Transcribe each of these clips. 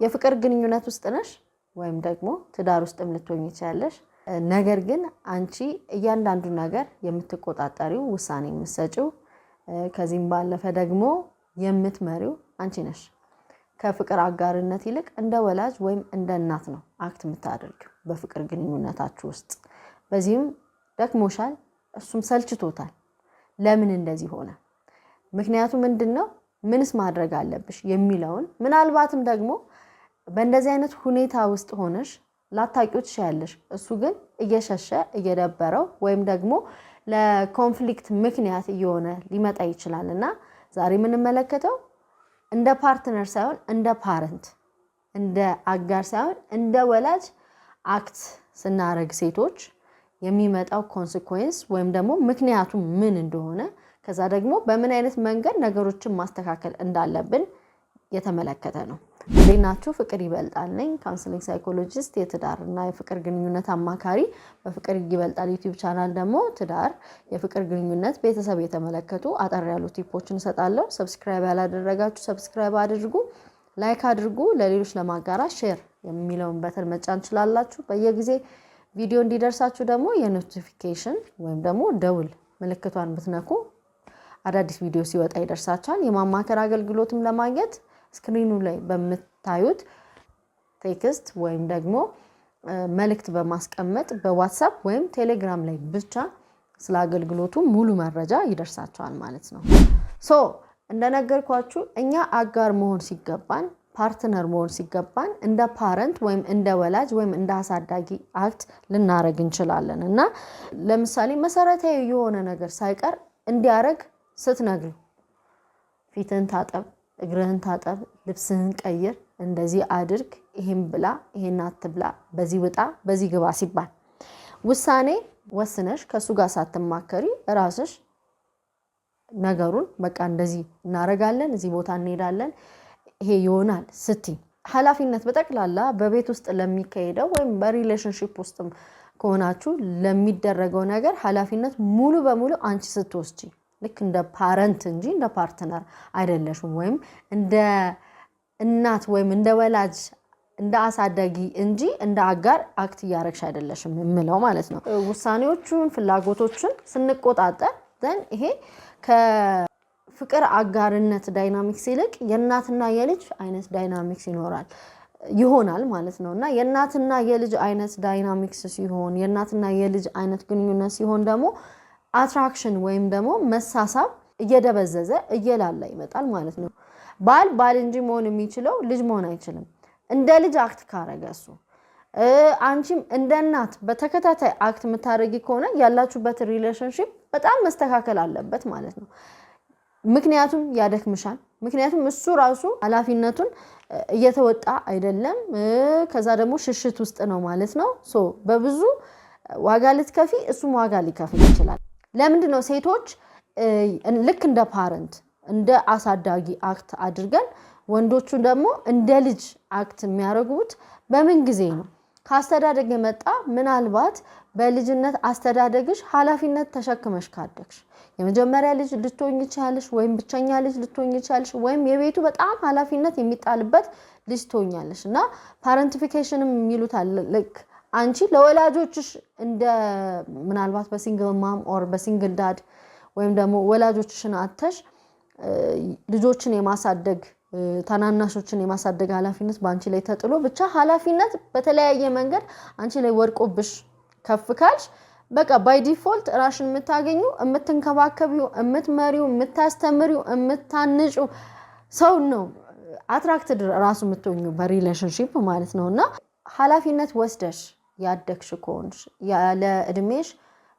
የፍቅር ግንኙነት ውስጥ ነሽ ወይም ደግሞ ትዳር ውስጥም ልትሆኚ ትችያለሽ። ነገር ግን አንቺ እያንዳንዱ ነገር የምትቆጣጣሪው ውሳኔ የምትሰጪው ከዚህም ባለፈ ደግሞ የምትመሪው አንቺ ነሽ። ከፍቅር አጋርነት ይልቅ እንደ ወላጅ ወይም እንደ እናት ነው አክት የምታደርጊው በፍቅር ግንኙነታችሁ ውስጥ። በዚህም ደክሞሻል፣ እሱም ሰልችቶታል። ለምን እንደዚህ ሆነ? ምክንያቱ ምንድነው? ምንስ ማድረግ አለብሽ የሚለውን ምናልባትም ደግሞ በእንደዚህ አይነት ሁኔታ ውስጥ ሆነሽ ላታቂው ትችያለሽ። እሱ ግን እየሸሸ እየደበረው ወይም ደግሞ ለኮንፍሊክት ምክንያት እየሆነ ሊመጣ ይችላልና ዛሬ የምንመለከተው እንደ ፓርትነር ሳይሆን እንደ ፓረንት፣ እንደ አጋር ሳይሆን እንደ ወላጅ አክት ስናረግ ሴቶች የሚመጣው ኮንሲኩዌንስ ወይም ደግሞ ምክንያቱ ምን እንደሆነ ከዛ ደግሞ በምን አይነት መንገድ ነገሮችን ማስተካከል እንዳለብን የተመለከተ ነው። እንዴናችሁ? ፍቅር ይበልጣል ነኝ፣ ካውንስሊንግ ሳይኮሎጂስት፣ የትዳርና የፍቅር ግንኙነት አማካሪ። በፍቅር ይበልጣል ዩቲዩብ ቻናል ደግሞ ትዳር፣ የፍቅር ግንኙነት፣ ቤተሰብ የተመለከቱ አጠር ያሉ ቲፖችን እሰጣለሁ። ሰብስክራይብ ያላደረጋችሁ ሰብስክራይብ አድርጉ፣ ላይክ አድርጉ፣ ለሌሎች ለማጋራት ሼር የሚለውን በተን መጫን ትችላላችሁ። በየጊዜ ቪዲዮ እንዲደርሳችሁ ደግሞ የኖቲፊኬሽን ወይም ደግሞ ደውል ምልክቷን ብትነኩ አዳዲስ ቪዲዮ ሲወጣ ይደርሳችኋል። የማማከር አገልግሎትም ለማግኘት ስክሪኑ ላይ በምታዩት ቴክስት ወይም ደግሞ መልእክት በማስቀመጥ በዋትስአፕ ወይም ቴሌግራም ላይ ብቻ ስለ አገልግሎቱ ሙሉ መረጃ ይደርሳችኋል ማለት ነው። እንደነገርኳችሁ እኛ አጋር መሆን ሲገባን፣ ፓርትነር መሆን ሲገባን እንደ ፓረንት ወይም እንደ ወላጅ ወይም እንደ አሳዳጊ አክት ልናረግ እንችላለን እና ለምሳሌ መሰረታዊ የሆነ ነገር ሳይቀር እንዲያረግ ስትነግሩ ፊትን ታጠብ፣ እግርህን ታጠብ፣ ልብስህን ቀይር፣ እንደዚህ አድርግ፣ ይሄን ብላ፣ ይሄን አትብላ፣ በዚህ ውጣ፣ በዚህ ግባ ሲባል ውሳኔ ወስነሽ ከሱ ጋር ሳትማከሪ ራስሽ ነገሩን በቃ እንደዚህ እናረጋለን፣ እዚህ ቦታ እንሄዳለን፣ ይሄ ይሆናል ስትይ ኃላፊነት በጠቅላላ በቤት ውስጥ ለሚካሄደው ወይም በሪሌሽንሺፕ ውስጥም ከሆናችሁ ለሚደረገው ነገር ኃላፊነት ሙሉ በሙሉ አንቺ ስትወስጂ ልክ እንደ ፓረንት እንጂ እንደ ፓርትነር አይደለሽም። ወይም እንደ እናት ወይም እንደ ወላጅ እንደ አሳዳጊ እንጂ እንደ አጋር አክት እያረግሽ አይደለሽም የምለው ማለት ነው። ውሳኔዎቹን ፍላጎቶችን ስንቆጣጠር ዘን ይሄ ከፍቅር አጋርነት ዳይናሚክስ ይልቅ የእናትና የልጅ አይነት ዳይናሚክስ ይሆናል ማለት ነው እና የእናትና የልጅ አይነት ዳይናሚክስ ሲሆን የእናትና የልጅ አይነት ግንኙነት ሲሆን ደግሞ አትራክሽን ወይም ደግሞ መሳሳብ እየደበዘዘ እየላላ ይመጣል ማለት ነው። ባል እንጂ መሆን የሚችለው ልጅ መሆን አይችልም። እንደ ልጅ አክት ካረገ እሱ አንቺም እንደ እናት በተከታታይ አክት የምታረጊ ከሆነ ያላችሁበት ሪሌሽንሺፕ በጣም መስተካከል አለበት ማለት ነው። ምክንያቱም ያደክምሻል። ምክንያቱም እሱ ራሱ ኃላፊነቱን እየተወጣ አይደለም። ከዛ ደግሞ ሽሽት ውስጥ ነው ማለት ነው። በብዙ ዋጋ ልትከፊ እሱም ዋጋ ሊከፍል ይችላል። ለምንድነው ሴቶች ልክ እንደ ፓረንት እንደ አሳዳጊ አክት አድርገን ወንዶቹ ደግሞ እንደ ልጅ አክት የሚያደርጉት? በምን ጊዜ ነው? ካስተዳደግ የመጣ ምናልባት በልጅነት አስተዳደግሽ ኃላፊነት ተሸክመሽ ካደግሽ የመጀመሪያ ልጅ ልትሆኚ ይችላልሽ፣ ወይም ብቸኛ ልጅ ልትሆኚ ይችላልሽ፣ ወይም የቤቱ በጣም ኃላፊነት የሚጣልበት ልጅ ትሆኛለሽ እና ፓረንቲፊኬሽንም ይሉታል። ልክ አንቺ ለወላጆችሽ እንደ ምናልባት በሲንግል ማም ኦር በሲንግል ዳድ ወይም ደግሞ ወላጆችሽን አተሽ ልጆችን የማሳደግ ታናናሾችን የማሳደግ ኃላፊነት ባንቺ ላይ ተጥሎ ብቻ ኃላፊነት በተለያየ መንገድ አንቺ ላይ ወርቆብሽ ከፍ ካልሽ በቃ ባይ ዲፎልት ራሽን የምታገኙ የምትንከባከቢው የምትመሪው የምታስተምሪው የምታንጪው ሰው ነው አትራክትድ ራሱ የምትሆኙ በሪሌሽንሺፕ ማለት ነውና ኃላፊነት ወስደሽ ያደግሽ ከሆንሽ ያለ እድሜሽ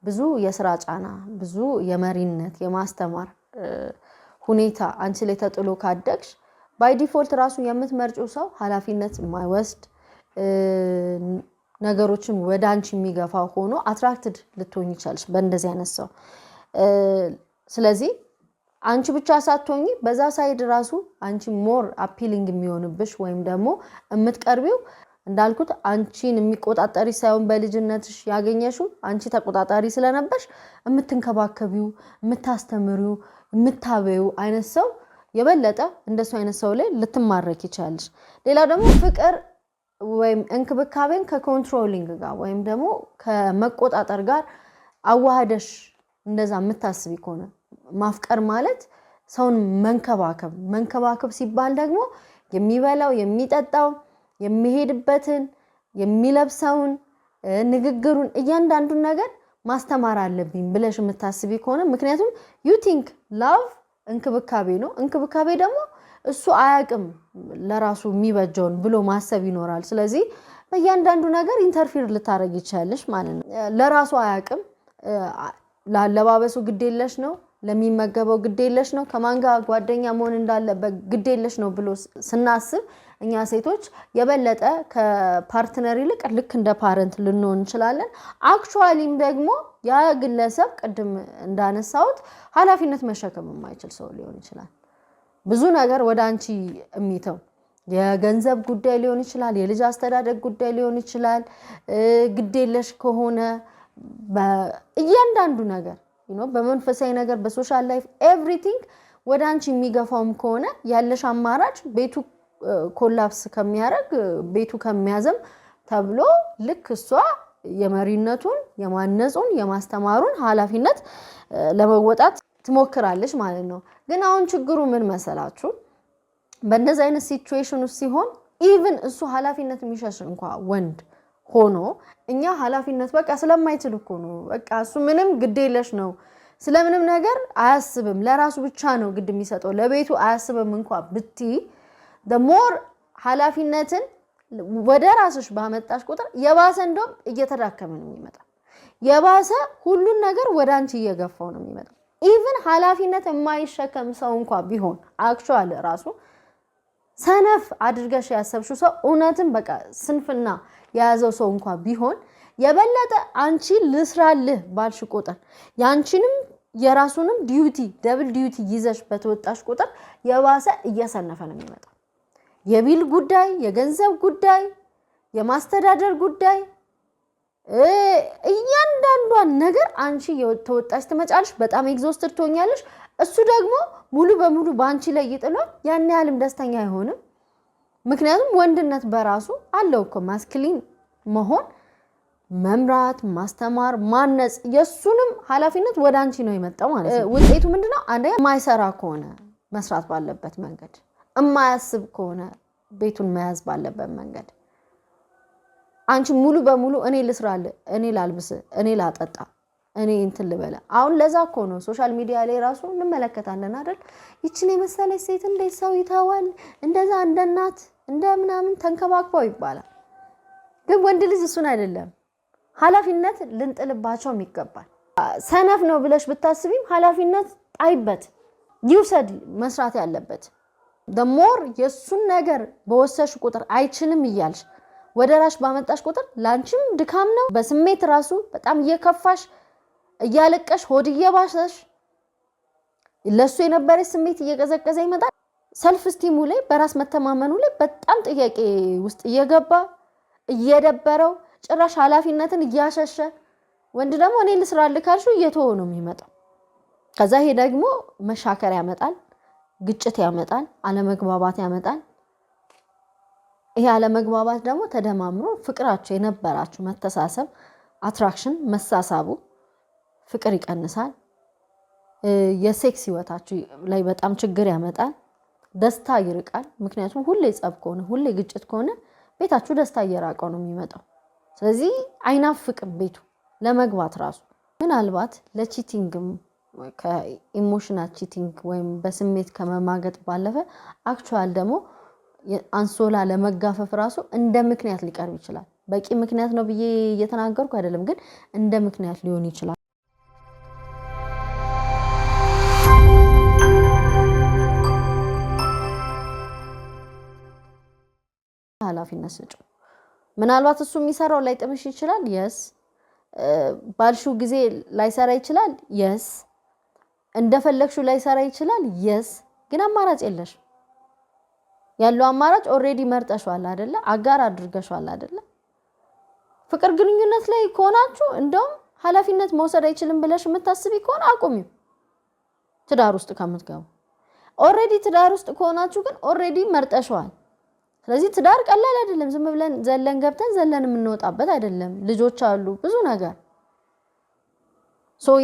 ብዙ የሥራ ጫና ብዙ የመሪነት የማስተማር ሁኔታ አንቺ ላይ ተጥሎ ካደግሽ ባይ ዲፎልት ራሱ የምትመርጪው ሰው ኃላፊነት የማይወስድ ነገሮችን ወደ አንቺ የሚገፋ ሆኖ አትራክትድ ልትሆኚ ይችላልሽ በእንደዚህ አይነት ሰው። ስለዚህ አንቺ ብቻ ሳትሆኚ በዛ ሳይድ ራሱ አንቺ ሞር አፒሊንግ የሚሆንብሽ ወይም ደግሞ የምትቀርቢው እንዳልኩት አንቺን የሚቆጣጣሪ ሳይሆን በልጅነትሽ ያገኘሽው አንቺ ተቆጣጣሪ ስለነበርሽ የምትንከባከቢው የምታስተምሪው የምታበዩ አይነት ሰው የበለጠ እንደሱ አይነት ሰው ላይ ልትማረክ ይችላልሽ ሌላ ደግሞ ፍቅር ወይም እንክብካቤን ከኮንትሮሊንግ ጋር ወይም ደግሞ ከመቆጣጠር ጋር አዋህደሽ እንደዛ የምታስቢ ከሆነ ማፍቀር ማለት ሰውን መንከባከብ ሲባል ደግሞ የሚበላው የሚጠጣው የሚሄድበትን የሚለብሰውን ንግግሩን እያንዳንዱን ነገር ማስተማር አለብኝ ብለሽ የምታስቢ ከሆነ ምክንያቱም you think love እንክብካቤ ነው እንክብካቤ ደግሞ እሱ አያቅም ለራሱ የሚበጀውን ብሎ ማሰብ ይኖራል ስለዚህ በእያንዳንዱ ነገር ኢንተርፊር ልታረግ ይችላልሽ ማለት ነው ለራሱ አያቅም ላለባበሱ ግዴለሽ ነው ለሚመገበው ግዴለሽ ነው ከማን ጋር ጓደኛ መሆን እንዳለበት ግዴለሽ ነው ብሎ ስናስብ እኛ ሴቶች የበለጠ ከፓርትነር ይልቅ ልክ እንደ ፓረንት ልንሆን እንችላለን አክቹአሊም ደግሞ ያ ግለሰብ ቀድም እንዳነሳውት ኃላፊነት መሸከም የማይችል ሰው ሊሆን ይችላል ብዙ ነገር ወደ አንቺ እሚተው የገንዘብ ጉዳይ ሊሆን ይችላል የልጅ አስተዳደግ ጉዳይ ሊሆን ይችላል ግዴለሽ ከሆነ በእያንዳንዱ ነገር በመንፈሳዊ ነገር በሶሻል ላይፍ ኤቭሪቲንግ ወደ አንቺ የሚገፋውም ከሆነ ያለሽ አማራጭ ቤቱ ኮላፕስ ከሚያረግ ቤቱ ከሚያዘም ተብሎ ልክ እሷ የመሪነቱን የማነጹን የማስተማሩን ኃላፊነት ለመወጣት ትሞክራለች ማለት ነው ግን አሁን ችግሩ ምን መሰላችሁ በእንደዚህ አይነት ሲቹዌሽን ውስጥ ሲሆን ኢቭን እሱ ኃላፊነት የሚሸሽ እንኳን ወንድ ሆኖ እኛ ኃላፊነት በቃ ስለማይችል እኮ ነው በቃ እሱ ምንም ግዴለሽ ነው ስለምንም ነገር አያስብም ለራሱ ብቻ ነው ግድ የሚሰጠው ለቤቱ አያስብም እንኳን ብቲ the more ኃላፊነትን ወደ ራስሽ ባመጣሽ ቁጥር የባሰ እንደም እየተዳከመ ነው የሚመጣው የባሰ ሁሉን ነገር ወደ አንቺ እየገፋው ነው የሚመጣው ኢቭን ኃላፊነት የማይሸከም ሰው እንኳን ቢሆን አክቹአሊ ራሱ ሰነፍ አድርገሽ ያሰብሽው ሰው እውነትም በቃ ስንፍና ያዘው ሰው እንኳን ቢሆን የበለጠ አንቺ ልስራልህ ባልሽ ቁጥር ያንቺንም የራሱንም ዲዩቲ ደብል ዲዩቲ ይዘሽ በተወጣሽ ቁጥር የባሰ እየሰነፈ ነው የሚመጣው የቢል ጉዳይ የገንዘብ ጉዳይ የማስተዳደር ጉዳይ እያንዳንዷን ነገር አንቺ ተወጣሽ ተመጫልሽ በጣም ኤግዞስትድ ትሆኛለሽ እሱ ደግሞ ሙሉ በሙሉ ባንቺ ላይ ይጥሏል ያን ያህልም ደስተኛ አይሆንም ምክንያቱም ወንድነት በራሱ አለው እኮ ማስኩሊን መሆን መምራት ማስተማር ማነጽ የሱንም ኃላፊነት ወደ አንቺ ነው የመጣው ማለት ነው ውጤቱ ምንድነው አንዴ ማይሰራ ከሆነ መስራት ባለበት መንገድ እማያስብ ከሆነ ቤቱን መያዝ ባለበት መንገድ አንቺ ሙሉ በሙሉ እኔ ልስራል እኔ ላልብስ እኔ ላጠጣ እኔ እንትን ልበለ አሁን ለዛ እኮ ነው ሶሻል ሚዲያ ላይ ራሱ እንመለከታለን አይደል ይቺን የመሰለች ሴት እንዴት ሰው ይታዋል እንደዛ እንደናት እንደምናምን ተንከባክበው ይባላል ግን ወንድ ልጅ እሱን አይደለም ኃላፊነት ልንጥልባቸው የሚገባል ሰነፍ ነው ብለሽ ብታስቢም ኃላፊነት ጣይበት ይውሰድ መስራት ያለበት the more የሱን ነገር በወሰሽ ቁጥር አይችልም ይያልሽ ወደራሽ ባመጣሽ ቁጥር ላንቺም ድካም ነው በስሜት ራሱ በጣም እየከፋሽ እያለቀሽ ሆድ እየባሰሽ ለሱ የነበረ ስሜት እየቀዘቀዘ ይመጣል ሰልፍ ስቲሙ ላይ በራስ መተማመኑ ላይ በጣም ጥያቄ ውስጥ እየገባ እየደበረው ጭራሽ ኃላፊነትን እያሸሸ ወንድ ደግሞ እኔ ልስራልህ ካልሽው እየተወው ነው የሚመጣው ከዛ ይሄ ደግሞ መሻከር ያመጣል ግጭት ያመጣል አለመግባባት ያመጣል ይሄ አለመግባባት ደግሞ ተደማምሮ ፍቅራቸው የነበራችሁ መተሳሰብ አትራክሽን መሳሳቡ ፍቅር ይቀንሳል የሴክስ ህይወታችሁ ላይ በጣም ችግር ያመጣል ደስታ ይርቃል ምክንያቱም ሁሌ ጸብ ከሆነ ሁሌ ግጭት ከሆነ ቤታችሁ ደስታ እየራቀው ነው የሚመጣው ስለዚህ አይናፍቅም ቤቱ ለመግባት ራሱ ምናልባት ለቺቲንግም ከኢሞሽናል ቺቲንግ ወይም በስሜት ከመማገጥ ባለፈ አክቹአል ደግሞ አንሶላ ለመጋፈፍ ራሱ እንደ ምክንያት ሊቀርብ ይችላል በቂ ምክንያት ነው ብዬ እየተናገርኩ አይደለም ግን እንደ ምክንያት ሊሆን ይችላል ኃላፊነት ስጪ ምናልባት እሱ የሚሰራው ላይ ጥምሽ ይችላል yes ባልሹ ጊዜ ላይ ሰራ ይችላል yes እንደፈለግሹ ላይ ሰራ ይችላል yes ግን አማራጭ የለሽ ያለው አማራጭ ኦሬዲ መርጠሻል አይደለ አጋር አድርገሻል አይደለ ፍቅር ግንኙነት ላይ ኮናችሁ እንደውም ኃላፊነት መውሰድ አይችልም ብለሽ የምታስቢ ከሆነ አቁሚው ትዳር ውስጥ ከምትገቡ ኦሬዲ ትዳር ውስጥ ከሆናችሁ ግን ኦሬዲ መርጠሻል ስለዚህ ትዳር ቀላል አይደለም ዝም ብለን ዘለን ገብተን ዘለን የምንወጣበት አይደለም ልጆች አሉ ብዙ ነገር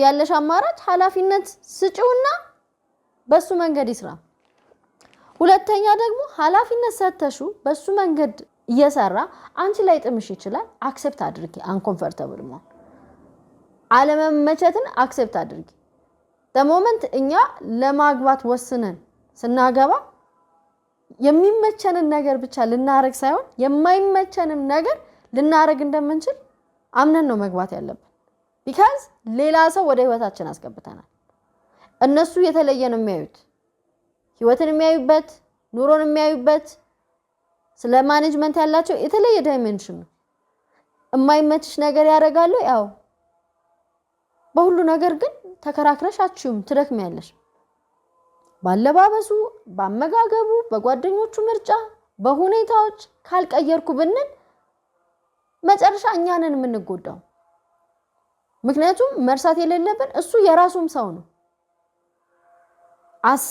ያለሽ አማራጭ ኃላፊነት ስጪውና በሱ መንገድ ይስራ ሁለተኛ ደግሞ ኃላፊነት ሰተሹ በሱ መንገድ እየሰራ አንቺ ላይ ጥምሽ ይችላል አክሰፕት አድርጊ አንኮምፎርታብል መሆን አለመመቸትን አክሰፕት አድርጊ በሞመንት እኛ ለማግባት ወስነን ስናገባ የሚመቸንን ነገር ብቻ ልናረግ ሳይሆን የማይመቸንን ነገር ልናረግ እንደምንችል አምነን ነው መግባት ያለብን because ሌላ ሰው ወደ ህይወታችን አስገብተናል እነሱ የተለየ ነው የሚያዩት ህይወትን የሚያዩበት ኑሮን የሚያዩበት ስለ ማኔጅመንት ያላቸው የተለየ ዳይሜንሽን ነው የማይመችሽ ነገር ያደርጋሉ ያው በሁሉ ነገር ግን ተከራክረሻችሁም ትደክሚያለሽ ባለባበሱ ባመጋገቡ በጓደኞቹ ምርጫ በሁኔታዎች ካልቀየርኩ ብንል መጨረሻ እኛ ነን የምንጎዳው ምክንያቱም መርሳት የሌለብን እሱ የራሱም ሰው ነው as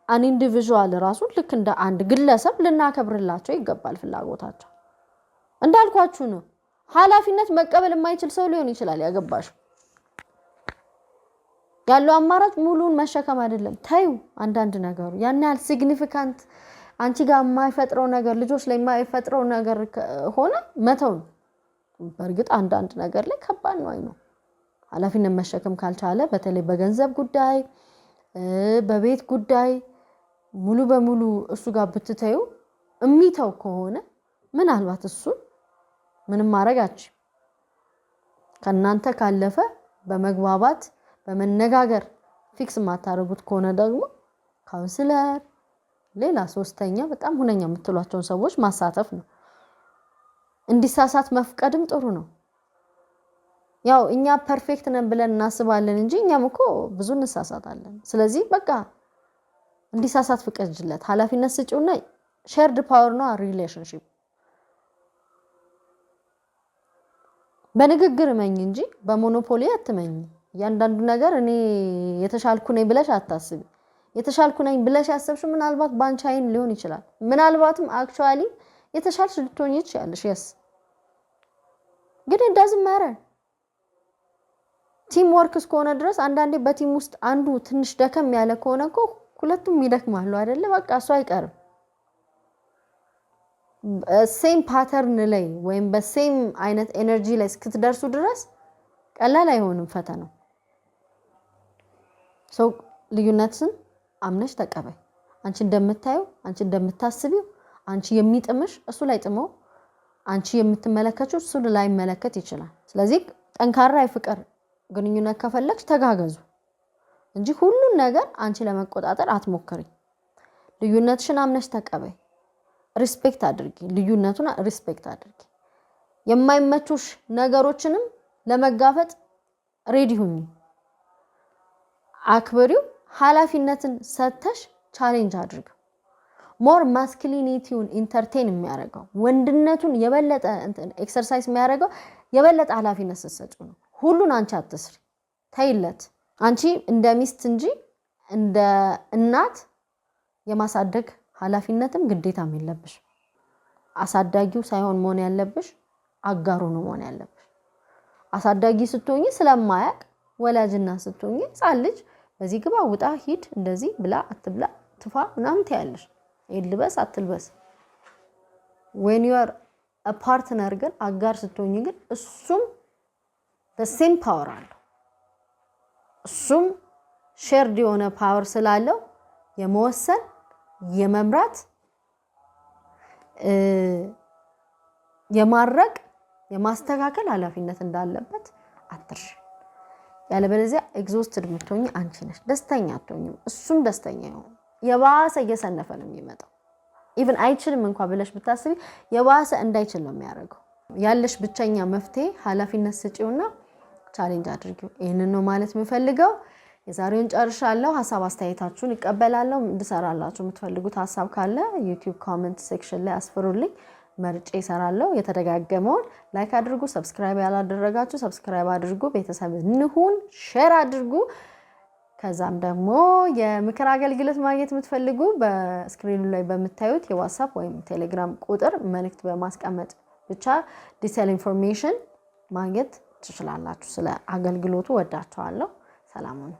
an individual ራሱ ልክ እንደ አንድ ግለሰብ ልናከብርላቸው ይገባል ፍላጎታቸው እንዳልኳችሁ ነው ኃላፊነት መቀበል የማይችል ሰው ሊሆን ይችላል ያገባሽ ያለው አማራጭ ሙሉን መሸከም አይደለም ታዩ አንዳንድ ነገሩ ያን ያህል ሲግኒፊካንት አንቺ ጋር የማይፈጥረው ነገር ልጆች ላይ የማይፈጥረው ነገር ሆነ መተው በርግጥ አንዳንድ ነገር ላይ ከባድ ነው አይኖ ኃላፊነት መሸከም ካልቻለ በተለይ በገንዘብ ጉዳይ በቤት ጉዳይ ሙሉ በሙሉ እሱ ጋር ብትተዩ እሚተው ከሆነ ምናልባት እሱ ምንም ማረጋች ከናንተ ካለፈ በመግባባት በመነጋገር ፊክስ ማታረጉት ከሆነ ደግሞ ካውንስለር ሌላ ሶስተኛ በጣም ሁነኛ የምትሏቸውን ሰዎች ማሳተፍ ነው እንዲሳሳት መፍቀድም ጥሩ ነው ያው እኛ ፐርፌክት ነን ብለን እናስባለን እንጂ እኛም እኮ ብዙ እንሳሳታለን ስለዚህ በቃ እንዲሳሳት ፍቀጅለት ኃላፊነት ስጪውና ሼርድ ፓወር ነው ሪሌሽንሺፕ በንግግር መኝ እንጂ በሞኖፖሊ አትመኝ ያንዳንዱ ነገር እኔ የተሻልኩ ነኝ ብለሽ አታስቢ የተሻልኩ ነኝ ብለሽ ያሰብሽ ምናልባት ባንቺ አይን ሊሆን ይችላል ምናልባትም አክቹአሊ የተሻልሽ ልትሆኚ ይችላልሽ yes ግን it doesn't matter ቲም ወርክ እስከሆነ ድረስ አንዳንዴ በቲም ውስጥ አንዱ ትንሽ ደከም ያለ ከሆነ እኮ ሁለቱም ይደክማሉ አይደለ በቃ እሱ አይቀርም ሴም ፓተርን ላይ ወይም በሴም አይነት ኤነርጂ ላይ እስክትደርሱ ድረስ ቀላል አይሆንም ፈተናው ልዩነትን አምነሽ ተቀበይ አንቺ እንደምታዩ አንቺ እንደምታስቢው አንቺ የሚጥምሽ እሱ ላይ ጥመው አንቺ የምትመለከቹ እሱ ላይ መለከት ይችላል ስለዚህ ጠንካራ ይፍቀር ግንኙነት ከፈለግሽ ተጋገዙ እንጂ ሁሉን ነገር አንቺ ለመቆጣጠር አትሞክሪ ልዩነትሽን አምነሽ ተቀበይ ሪስፔክት አድርጊ ልዩነቱን ሪስፔክት አድርጊ የማይመቹሽ ነገሮችንም ለመጋፈጥ ሬዲ ሁኚ አክብሪው ኃላፊነትን ሰተሽ ቻሌንጅ አድርጉ ሞር ማስኩሊኒቲውን ኢንተርቴን የሚያደርገው ወንድነቱን የበለጠ ኤክሰርሳይዝ የሚያደርገው የበለጠ ኃላፊነት ሰሰጩ ነው ሁሉን አንቺ አትስሪ ታይለት አንቺ እንደ ሚስት እንጂ እንደ እናት የማሳደግ ኃላፊነትም ግዴታም የለብሽ አሳዳጊው ሳይሆን መሆን ያለብሽ አጋሩ ነው መሆን ያለብሽ አሳዳጊ ስትሆኚ ስለማያቅ ወላጅና ስትሆኚ ጻልጅ በዚህ ግባ ውጣ ሂድ እንደዚህ ብላ አትብላ ትፋ ምናምን ታያለሽ ይልበስ አትልበስ when you are a partner ግን አጋር ስትሆኚ ግን እሱም the same power አለው እሱም shared የሆነ power ስላለው የመወሰን የመምራት የማረቅ የማስተካከል ኃላፊነት እንዳለበት አትርሽ ያለበለዚያ ኤግዞስትድ ምትሆኚ አንቺ ነሽ ደስተኛ አትሆኚም እሱም ደስተኛ ይሆን የባሰ እየሰነፈ ነው የሚመጣው even አይችልም እንኳን ብለሽ ብታስቢ የባሰ እንዳይችል ነው የሚያደርገው ያለሽ ብቸኛ መፍትሄ ኃላፊነት ስጪውና ቻሌንጅ አድርጊው ይሄንን ነው ማለት የምፈልገው የዛሬውን ጨርሻለሁ ሐሳብ አስተያየታችሁን ይቀበላለሁ እንድሰራላችሁ የምትፈልጉት ሐሳብ ካለ YouTube comment section ላይ አስፍሩልኝ መርጬ እሰራለሁ የተደጋገመውን ላይክ አድርጉ ሰብስክራይብ ያላደረጋችሁ ሰብስክራይብ አድርጉ ቤተሰብ እንሁን ሼር አድርጉ ከዛም ደግሞ የምክር አገልግሎት ማግኘት የምትፈልጉ በስክሪኑ ላይ በምታዩት የዋትስአፕ ወይም ቴሌግራም ቁጥር መልእክት በማስቀመጥ ብቻ ዲቴል ኢንፎርሜሽን ማግኘት ትችላላችሁ። ስለ አገልግሎቱ ወዳችኋለሁ። ሰላም ሁኑ።